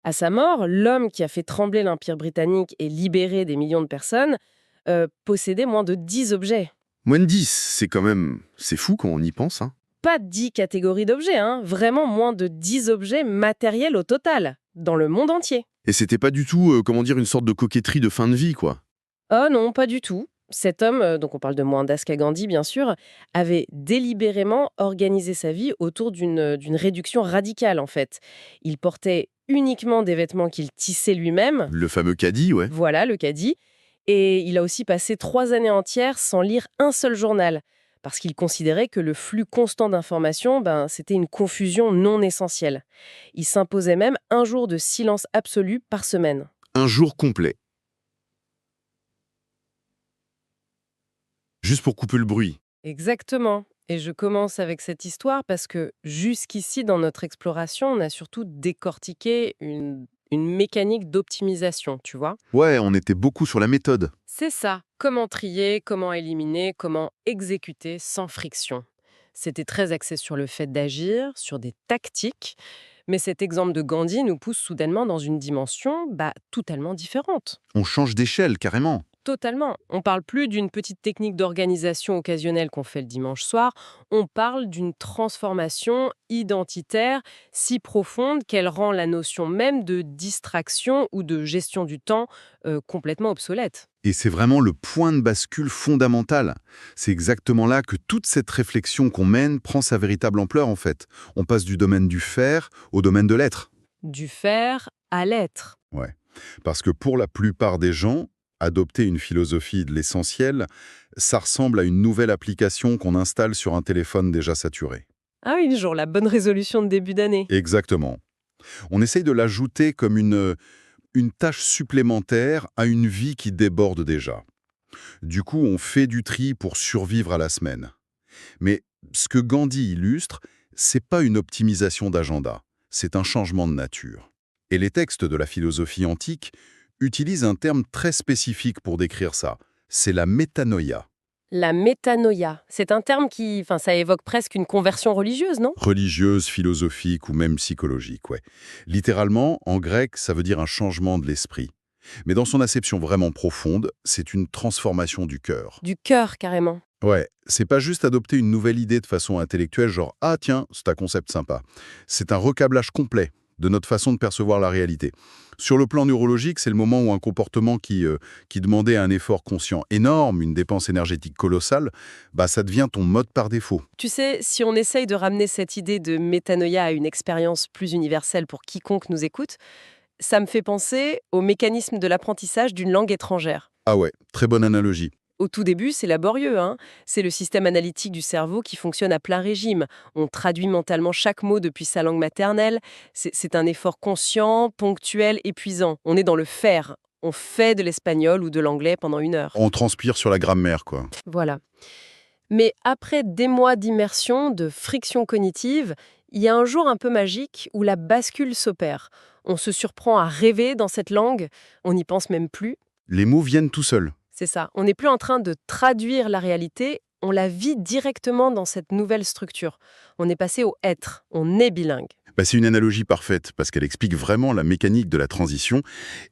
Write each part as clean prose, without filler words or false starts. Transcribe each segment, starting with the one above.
À sa mort, l'homme qui a fait trembler l'Empire britannique et libéré des millions de personnes possédait moins de 10 objets. Moins de 10, c'est quand même... C'est fou quand on y pense, hein. Pas 10 catégories d'objets, hein, vraiment moins de 10 objets matériels au total, dans le monde entier. Et c'était pas du tout, une sorte de coquetterie de fin de vie, quoi. Oh non, pas du tout. Cet homme, donc on parle de Mohandas Gandhi bien sûr, avait délibérément organisé sa vie autour d'une réduction radicale en fait. Il portait uniquement des vêtements qu'il tissait lui-même, Le fameux caddie, ouais. voilà le caddie, et il a aussi passé 3 années entières sans lire un seul journal, parce qu'il considérait que le flux constant d'informations, c'était une confusion non essentielle. Il s'imposait même un jour de silence absolu par semaine. Un jour complet. Juste pour couper le bruit. Exactement. Et je commence avec cette histoire parce que jusqu'ici, dans notre exploration, on a surtout décortiqué une mécanique d'optimisation, tu vois. Ouais, on était beaucoup sur la méthode. C'est ça. Comment trier, comment éliminer, comment exécuter sans friction. C'était très axé sur le fait d'agir, sur des tactiques. Mais cet exemple de Gandhi nous pousse soudainement dans une dimension totalement différente. On change d'échelle, carrément. Totalement. On parle plus d'une petite technique d'organisation occasionnelle qu'on fait le dimanche soir, on parle d'une transformation identitaire si profonde qu'elle rend la notion même de distraction ou de gestion du temps complètement obsolète. Et c'est vraiment le point de bascule fondamental. C'est exactement là que toute cette réflexion qu'on mène prend sa véritable ampleur, en fait. On passe du domaine du faire au domaine de l'être. Du faire à l'être. Ouais. Parce que pour la plupart des gens, adopter une philosophie de l'essentiel, ça ressemble à une nouvelle application qu'on installe sur un téléphone déjà saturé. Ah oui, genre la bonne résolution de début d'année. Exactement. On essaye de l'ajouter comme une tâche supplémentaire à une vie qui déborde déjà. Du coup, on fait du tri pour survivre à la semaine. Mais ce que Gandhi illustre, c'est pas une optimisation d'agenda, c'est un changement de nature. Et les textes de la philosophie antique utilisent un terme très spécifique pour décrire ça. C'est la métanoïa. La métanoïa, c'est un terme ça évoque presque une conversion religieuse, non? Religieuse, philosophique ou même psychologique, ouais. Littéralement, en grec, ça veut dire un changement de l'esprit. Mais dans son acception vraiment profonde, c'est une transformation du cœur. Du cœur, carrément. Ouais, c'est pas juste adopter une nouvelle idée de façon intellectuelle, genre «Ah tiens, c'est un concept sympa». C'est un recablage complet de notre façon de percevoir la réalité. Sur le plan neurologique, c'est le moment où un comportement qui demandait un effort conscient énorme, une dépense énergétique colossale, ça devient ton mode par défaut. Tu sais, si on essaye de ramener cette idée de métanoïa à une expérience plus universelle pour quiconque nous écoute, ça me fait penser au mécanisme de l'apprentissage d'une langue étrangère. Ah ouais, très bonne analogie. Au tout début, c'est laborieux, hein. C'est le système analytique du cerveau qui fonctionne à plein régime. On traduit mentalement chaque mot depuis sa langue maternelle. C'est un effort conscient, ponctuel, épuisant. On est dans le faire. On fait de l'espagnol ou de l'anglais pendant 1 heure. On transpire sur la grammaire, quoi. Voilà. Mais après des mois d'immersion, de friction cognitive, il y a un jour un peu magique où la bascule s'opère. On se surprend à rêver dans cette langue, on n'y pense même plus. Les mots viennent tout seuls. C'est ça, on n'est plus en train de traduire la réalité, on la vit directement dans cette nouvelle structure. On est passé au être, on est bilingue. C'est une analogie parfaite, parce qu'elle explique vraiment la mécanique de la transition.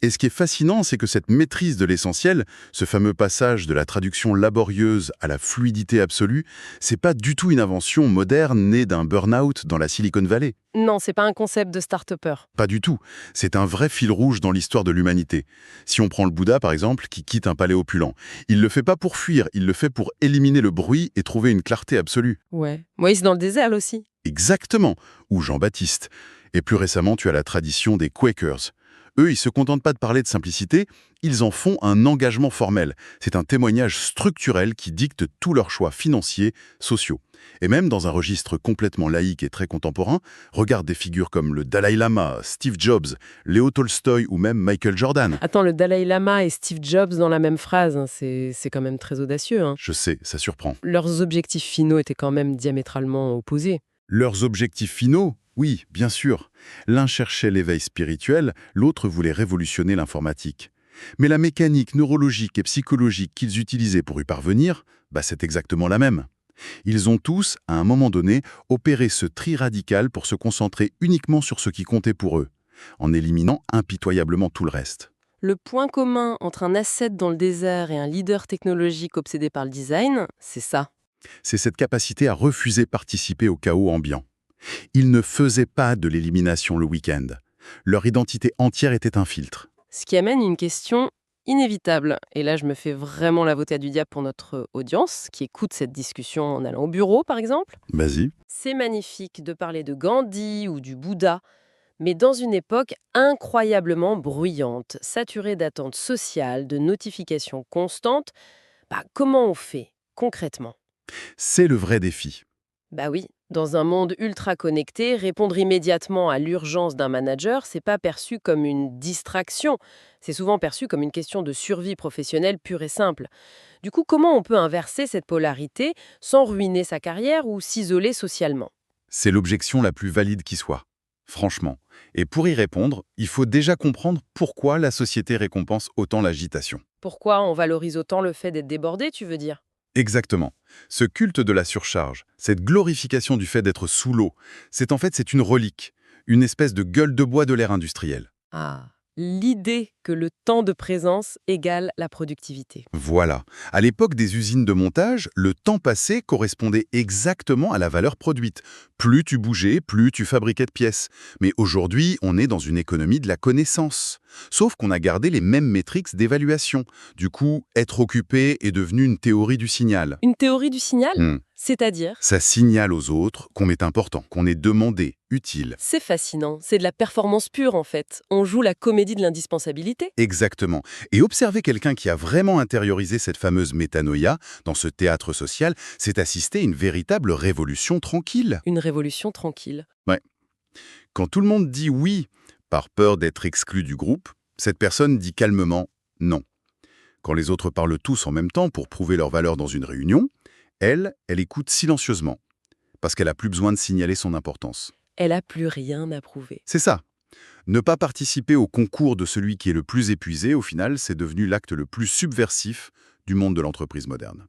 Et ce qui est fascinant, c'est que cette maîtrise de l'essentiel, ce fameux passage de la traduction laborieuse à la fluidité absolue, c'est pas du tout une invention moderne née d'un burn-out dans la Silicon Valley. Non, c'est pas un concept de start-upper. Pas du tout. C'est un vrai fil rouge dans l'histoire de l'humanité. Si on prend le Bouddha, par exemple, qui quitte un palais opulent, il le fait pas pour fuir, il le fait pour éliminer le bruit et trouver une clarté absolue. Ouais. Moïse dans le désert aussi. Exactement, ou Jean-Baptiste. Et plus récemment, tu as la tradition des Quakers. Eux, ils se contentent pas de parler de simplicité, ils en font un engagement formel. C'est un témoignage structurel qui dicte tous leurs choix financiers, sociaux. Et même dans un registre complètement laïque et très contemporain, regarde des figures comme le Dalai Lama, Steve Jobs, Léo Tolstoï ou même Michael Jordan. Attends, le Dalai Lama et Steve Jobs dans la même phrase, hein, c'est quand même très audacieux, hein. Je sais, ça surprend. Leurs objectifs finaux étaient quand même diamétralement opposés. Leurs objectifs finaux? Oui, bien sûr. L'un cherchait l'éveil spirituel, l'autre voulait révolutionner l'informatique. Mais la mécanique neurologique et psychologique qu'ils utilisaient pour y parvenir, c'est exactement la même. Ils ont tous, à un moment donné, opéré ce tri radical pour se concentrer uniquement sur ce qui comptait pour eux. en éliminant impitoyablement tout le reste. Le point commun entre un asset dans le désert et un leader technologique obsédé par le design, c'est ça. C'est cette capacité à refuser participer au chaos ambiant. Ils ne faisaient pas de l'élimination le week-end. Leur identité entière était un filtre. Ce qui amène une question inévitable. Et là, je me fais vraiment l'avocat du diable pour notre audience, qui écoute cette discussion en allant au bureau, par exemple. Vas-y. C'est magnifique de parler de Gandhi ou du Bouddha, mais dans une époque incroyablement bruyante, saturée d'attentes sociales, de notifications constantes, comment on fait concrètement? C'est le vrai défi. Bah oui, dans un monde ultra connecté, répondre immédiatement à l'urgence d'un manager, c'est pas perçu comme une distraction, c'est souvent perçu comme une question de survie professionnelle pure et simple. Du coup, comment on peut inverser cette polarité sans ruiner sa carrière ou s'isoler socialement? C'est l'objection la plus valide qui soit. Franchement. Et pour y répondre, il faut déjà comprendre pourquoi la société récompense autant l'agitation. Pourquoi on valorise autant le fait d'être débordé, tu veux dire? Exactement. Ce culte de la surcharge, cette glorification du fait d'être sous l'eau, c'est une relique, une espèce de gueule de bois de l'ère industrielle. Ah, l'idée que le temps de présence égale la productivité. Voilà. À l'époque des usines de montage, le temps passé correspondait exactement à la valeur produite. Plus tu bougeais, plus tu fabriquais de pièces. Mais aujourd'hui, on est dans une économie de la connaissance. Sauf qu'on a gardé les mêmes métriques d'évaluation. Du coup, être occupé est devenu une théorie du signal. Une théorie du signal? Hmm. C'est-à-dire? Ça signale aux autres qu'on est important, qu'on est demandé, utile. C'est fascinant, c'est de la performance pure en fait. On joue la comédie de l'indispensabilité. Exactement. Et observer quelqu'un qui a vraiment intériorisé cette fameuse métanoïa dans ce théâtre social, c'est assister à une véritable révolution tranquille. Une révolution tranquille. Ouais. Quand tout le monde dit oui par peur d'être exclu du groupe, cette personne dit calmement non. Quand les autres parlent tous en même temps pour prouver leur valeur dans une réunion, elle écoute silencieusement, parce qu'elle n'a plus besoin de signaler son importance. Elle a plus rien à prouver. C'est ça. Ne pas participer au concours de celui qui est le plus épuisé, au final, c'est devenu l'acte le plus subversif du monde de l'entreprise moderne.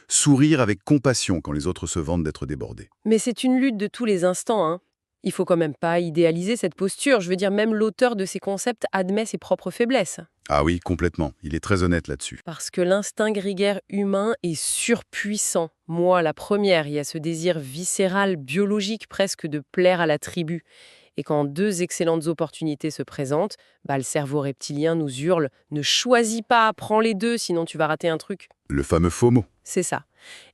Sourire avec compassion quand les autres se vantent d'être débordés. Mais c'est une lutte de tous les instants, hein. Il faut quand même pas idéaliser cette posture. Je veux dire, même l'auteur de ces concepts admet ses propres faiblesses. Ah oui, complètement. Il est très honnête là-dessus. Parce que l'instinct grégaire humain est surpuissant. Moi, la première, il y a ce désir viscéral, biologique presque de plaire à la tribu. Et quand deux excellentes opportunités se présentent, le cerveau reptilien nous hurle « Ne choisis pas, prends les deux, sinon tu vas rater un truc ». Le fameux FOMO. C'est ça.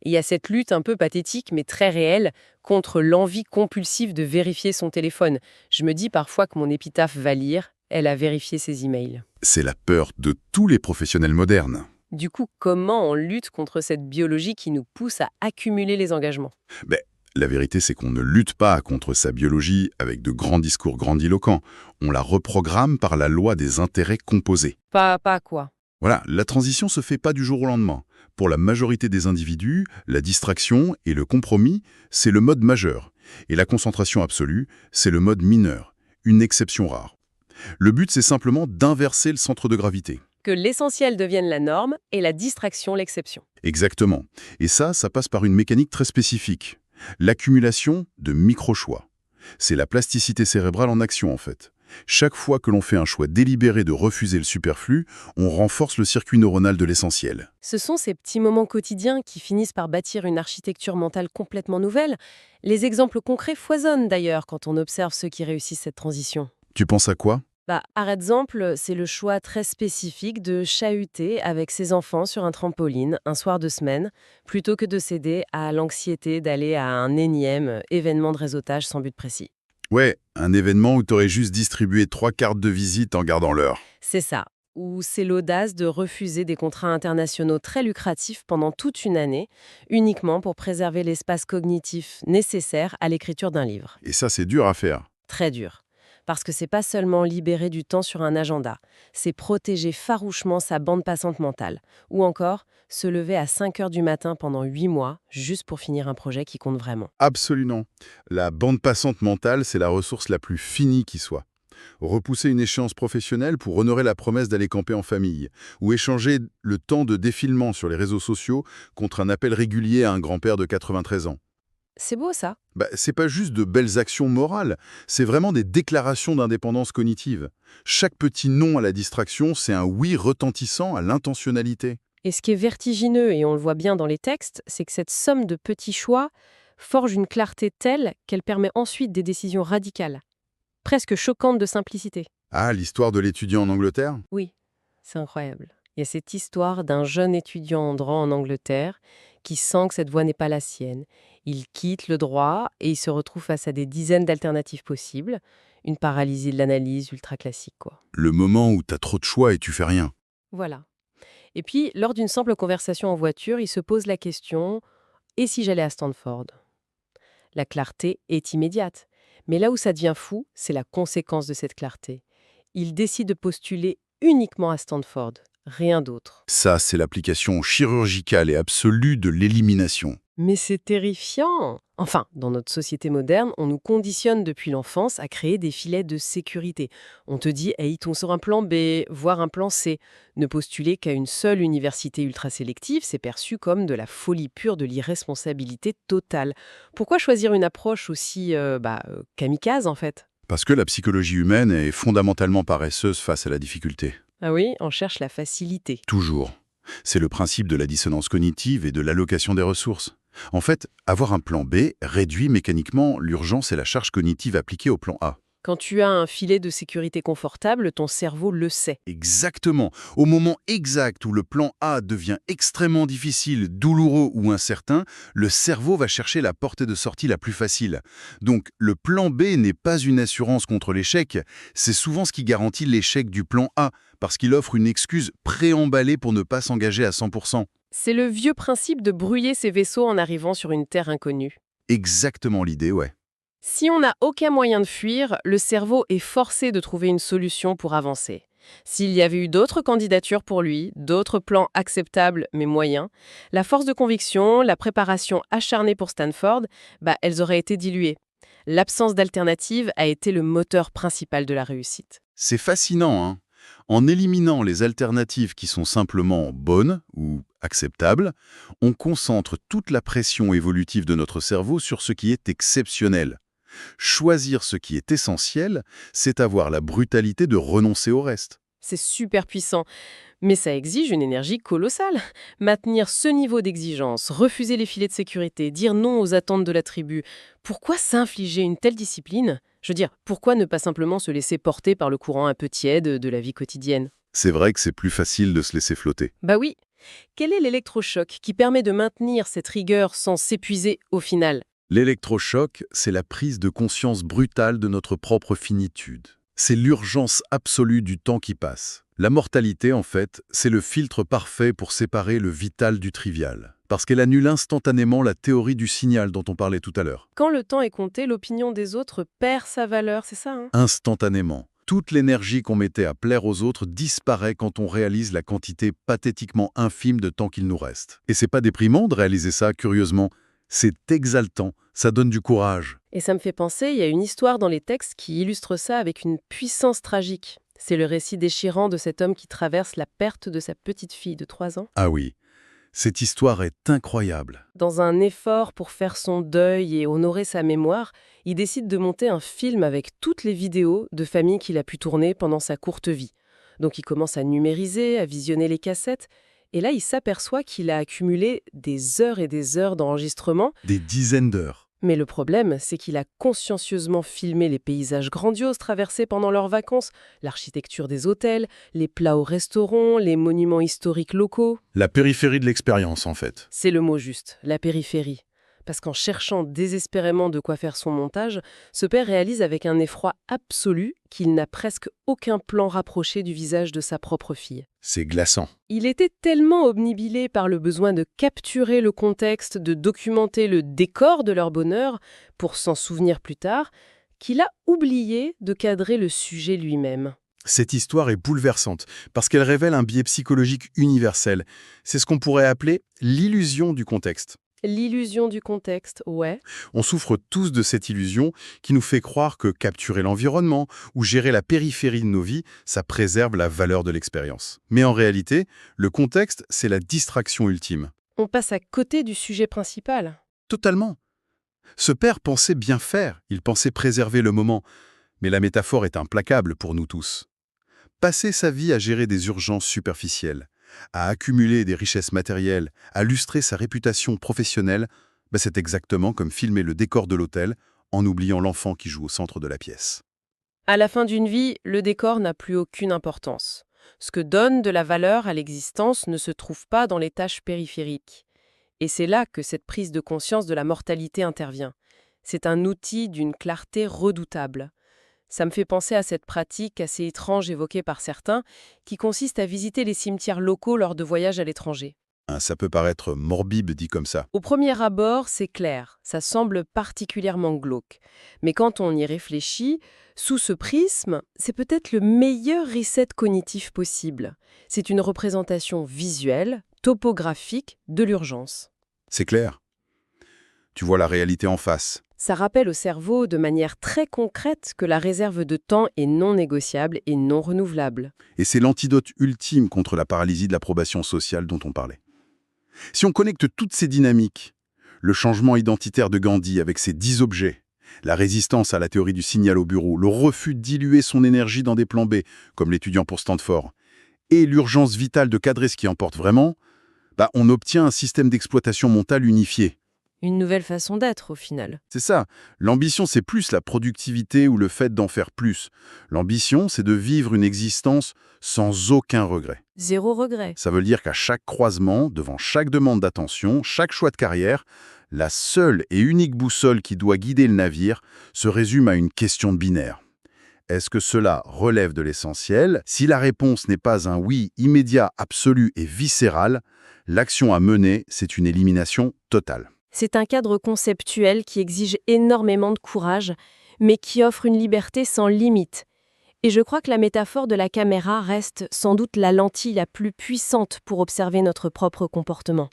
Et il y a cette lutte un peu pathétique, mais très réelle, contre l'envie compulsive de vérifier son téléphone. Je me dis parfois que mon épitaphe va lire « Elle a vérifié ses emails ». C'est la peur de tous les professionnels modernes. Du coup, comment on lutte contre cette biologie qui nous pousse à accumuler les engagements? La vérité, c'est qu'on ne lutte pas contre sa biologie avec de grands discours grandiloquents. On la reprogramme par la loi des intérêts composés. Pas quoi. Voilà, la transition se fait pas du jour au lendemain. Pour la majorité des individus, la distraction et le compromis, c'est le mode majeur. Et la concentration absolue, c'est le mode mineur, une exception rare. Le but, c'est simplement d'inverser le centre de gravité. Que l'essentiel devienne la norme et la distraction l'exception. Exactement. Et ça passe par une mécanique très spécifique. L'accumulation de micro-choix. C'est la plasticité cérébrale en action, en fait. Chaque fois que l'on fait un choix délibéré de refuser le superflu, on renforce le circuit neuronal de l'essentiel. Ce sont ces petits moments quotidiens qui finissent par bâtir une architecture mentale complètement nouvelle. Les exemples concrets foisonnent d'ailleurs quand on observe ceux qui réussissent cette transition. Tu penses à quoi? Par exemple, c'est le choix très spécifique de chahuter avec ses enfants sur un trampoline un soir de semaine, plutôt que de céder à l'anxiété d'aller à un énième événement de réseautage sans but précis. Ouais, un événement où t'aurais juste distribué 3 cartes de visite en gardant l'heure. C'est ça. Ou c'est l'audace de refuser des contrats internationaux très lucratifs pendant toute une année, uniquement pour préserver l'espace cognitif nécessaire à l'écriture d'un livre. Et ça, c'est dur à faire. Très dur. Parce que c'est pas seulement libérer du temps sur un agenda, c'est protéger farouchement sa bande passante mentale. Ou encore, se lever à 5 heures du matin pendant 8 mois, juste pour finir un projet qui compte vraiment. Absolument. La bande passante mentale, c'est la ressource la plus finie qui soit. Repousser une échéance professionnelle pour honorer la promesse d'aller camper en famille, ou échanger le temps de défilement sur les réseaux sociaux contre un appel régulier à un grand-père de 93 ans. C'est beau ça. C'est pas juste de belles actions morales, c'est vraiment des déclarations d'indépendance cognitive. Chaque petit non à la distraction, c'est un oui retentissant à l'intentionnalité. Et ce qui est vertigineux, et on le voit bien dans les textes, c'est que cette somme de petits choix forge une clarté telle qu'elle permet ensuite des décisions radicales, presque choquantes de simplicité. Ah, l'histoire de l'étudiant en Angleterre? Oui, c'est incroyable. Il y a cette histoire d'un jeune étudiant en droit en Angleterre qui sent que cette voie n'est pas la sienne. Il quitte le droit et il se retrouve face à des dizaines d'alternatives possibles. Une paralysie de l'analyse ultra classique, quoi. Le moment où t'as trop de choix et tu fais rien. Voilà. Et puis, lors d'une simple conversation en voiture, il se pose la question: et si j'allais à Stanford? La clarté est immédiate. Mais là où ça devient fou, c'est la conséquence de cette clarté. Il décide de postuler uniquement à Stanford, rien d'autre. Ça, c'est l'application chirurgicale et absolue de l'élimination. Mais c'est terrifiant! Enfin, dans notre société moderne, on nous conditionne depuis l'enfance à créer des filets de sécurité. On te dit: hey, tombe sur un plan B, voire un plan C. Ne postuler qu'à une seule université ultra sélective, c'est perçu comme de la folie pure, de l'irresponsabilité totale. Pourquoi choisir une approche aussi kamikaze, en fait? Parce que la psychologie humaine est fondamentalement paresseuse face à la difficulté. Ah oui, on cherche la facilité. Toujours. C'est le principe de la dissonance cognitive et de l'allocation des ressources. En fait, avoir un plan B réduit mécaniquement l'urgence et la charge cognitive appliquée au plan A. Quand tu as un filet de sécurité confortable, ton cerveau le sait. Exactement. Au moment exact où le plan A devient extrêmement difficile, douloureux ou incertain, le cerveau va chercher la portée de sortie la plus facile. Donc, le plan B n'est pas une assurance contre l'échec, c'est souvent ce qui garantit l'échec du plan A, parce qu'il offre une excuse préemballée pour ne pas s'engager à 100%. C'est le vieux principe de brouiller ses vaisseaux en arrivant sur une terre inconnue. Exactement l'idée, ouais. Si on n'a aucun moyen de fuir, le cerveau est forcé de trouver une solution pour avancer. S'il y avait eu d'autres candidatures pour lui, d'autres plans acceptables mais moyens, la force de conviction, la préparation acharnée pour Stanford, elles auraient été diluées. L'absence d'alternative a été le moteur principal de la réussite. C'est fascinant, hein. En éliminant les alternatives qui sont simplement bonnes ou acceptables, on concentre toute la pression évolutive de notre cerveau sur ce qui est exceptionnel. Choisir ce qui est essentiel, c'est avoir la brutalité de renoncer au reste. C'est super puissant, mais ça exige une énergie colossale. Maintenir ce niveau d'exigence, refuser les filets de sécurité, dire non aux attentes de la tribu. Pourquoi s'infliger une telle discipline? Je veux dire, pourquoi ne pas simplement se laisser porter par le courant un peu tiède de la vie quotidienne? C'est vrai que c'est plus facile de se laisser flotter. Bah oui. Quel est l'électrochoc qui permet de maintenir cette rigueur sans s'épuiser au final? L'électrochoc, c'est la prise de conscience brutale de notre propre finitude. C'est l'urgence absolue du temps qui passe. La mortalité, en fait, c'est le filtre parfait pour séparer le vital du trivial. Parce qu'elle annule instantanément la théorie du signal dont on parlait tout à l'heure. Quand le temps est compté, l'opinion des autres perd sa valeur, c'est ça, hein? Instantanément. Toute l'énergie qu'on mettait à plaire aux autres disparaît quand on réalise la quantité pathétiquement infime de temps qu'il nous reste. Et c'est pas déprimant de réaliser ça, curieusement. C'est exaltant, ça donne du courage. Et ça me fait penser, il y a une histoire dans les textes qui illustre ça avec une puissance tragique. C'est le récit déchirant de cet homme qui traverse la perte de sa petite fille de 3 ans. Ah oui, cette histoire est incroyable. Dans un effort pour faire son deuil et honorer sa mémoire, il décide de monter un film avec toutes les vidéos de famille qu'il a pu tourner pendant sa courte vie. Donc il commence à numériser, à visionner les cassettes, et là il s'aperçoit qu'il a accumulé des heures et des heures d'enregistrement. Des dizaines d'heures. Mais le problème, c'est qu'il a consciencieusement filmé les paysages grandioses traversés pendant leurs vacances, l'architecture des hôtels, les plats au restaurant, les monuments historiques locaux. La périphérie de l'expérience, en fait. C'est le mot juste, la périphérie. Parce qu'en cherchant désespérément de quoi faire son montage, ce père réalise avec un effroi absolu qu'il n'a presque aucun plan rapproché du visage de sa propre fille. C'est glaçant. Il était tellement obnubilé par le besoin de capturer le contexte, de documenter le décor de leur bonheur, pour s'en souvenir plus tard, qu'il a oublié de cadrer le sujet lui-même. Cette histoire est bouleversante, parce qu'elle révèle un biais psychologique universel. C'est ce qu'on pourrait appeler l'illusion du contexte. L'illusion du contexte, ouais. On souffre tous de cette illusion qui nous fait croire que capturer l'environnement ou gérer la périphérie de nos vies, ça préserve la valeur de l'expérience. Mais en réalité, le contexte, c'est la distraction ultime. On passe à côté du sujet principal. Totalement. Ce père pensait bien faire, il pensait préserver le moment, mais la métaphore est implacable pour nous tous. Passer sa vie à gérer des urgences superficielles, à accumuler des richesses matérielles, à lustrer sa réputation professionnelle, c'est exactement comme filmer le décor de l'hôtel en oubliant l'enfant qui joue au centre de la pièce. À la fin d'une vie, le décor n'a plus aucune importance. Ce que donne de la valeur à l'existence ne se trouve pas dans les tâches périphériques. Et c'est là que cette prise de conscience de la mortalité intervient. C'est un outil d'une clarté redoutable. Ça me fait penser à cette pratique assez étrange évoquée par certains, qui consiste à visiter les cimetières locaux lors de voyages à l'étranger. Hein, ça peut paraître morbide dit comme ça. Au premier abord, c'est clair, ça semble particulièrement glauque. Mais quand on y réfléchit, sous ce prisme, c'est peut-être le meilleur reset cognitif possible. C'est une représentation visuelle, topographique de l'urgence. C'est clair. Tu vois la réalité en face. Ça rappelle au cerveau de manière très concrète que la réserve de temps est non négociable et non renouvelable. Et c'est l'antidote ultime contre la paralysie de l'approbation sociale dont on parlait. Si on connecte toutes ces dynamiques, le changement identitaire de Gandhi avec ses 10 objets, la résistance à la théorie du signal au bureau, le refus de diluer son énergie dans des plans B, comme l'étudiant pour Stanford, et l'urgence vitale de cadrer ce qui emporte vraiment, on obtient un système d'exploitation mentale unifié. Une nouvelle façon d'être, au final. C'est ça. L'ambition, c'est plus la productivité ou le fait d'en faire plus. L'ambition, c'est de vivre une existence sans aucun regret. Zéro regret. Ça veut dire qu'à chaque croisement, devant chaque demande d'attention, chaque choix de carrière, la seule et unique boussole qui doit guider le navire se résume à une question de binaire. Est-ce que cela relève de l'essentiel? Si la réponse n'est pas un oui immédiat, absolu et viscéral, l'action à mener, c'est une élimination totale. C'est un cadre conceptuel qui exige énormément de courage, mais qui offre une liberté sans limite. Et je crois que la métaphore de la caméra reste sans doute la lentille la plus puissante pour observer notre propre comportement.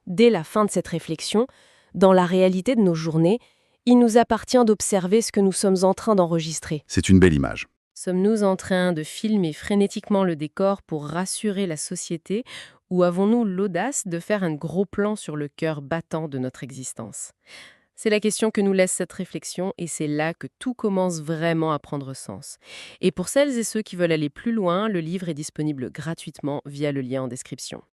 Dès la fin de cette réflexion, dans la réalité de nos journées, il nous appartient d'observer ce que nous sommes en train d'enregistrer. C'est une belle image. Sommes-nous en train de filmer frénétiquement le décor pour rassurer la société ou avons-nous l'audace de faire un gros plan sur le cœur battant de notre existence? C'est la question que nous laisse cette réflexion et c'est là que tout commence vraiment à prendre sens. Et pour celles et ceux qui veulent aller plus loin, le livre est disponible gratuitement via le lien en description.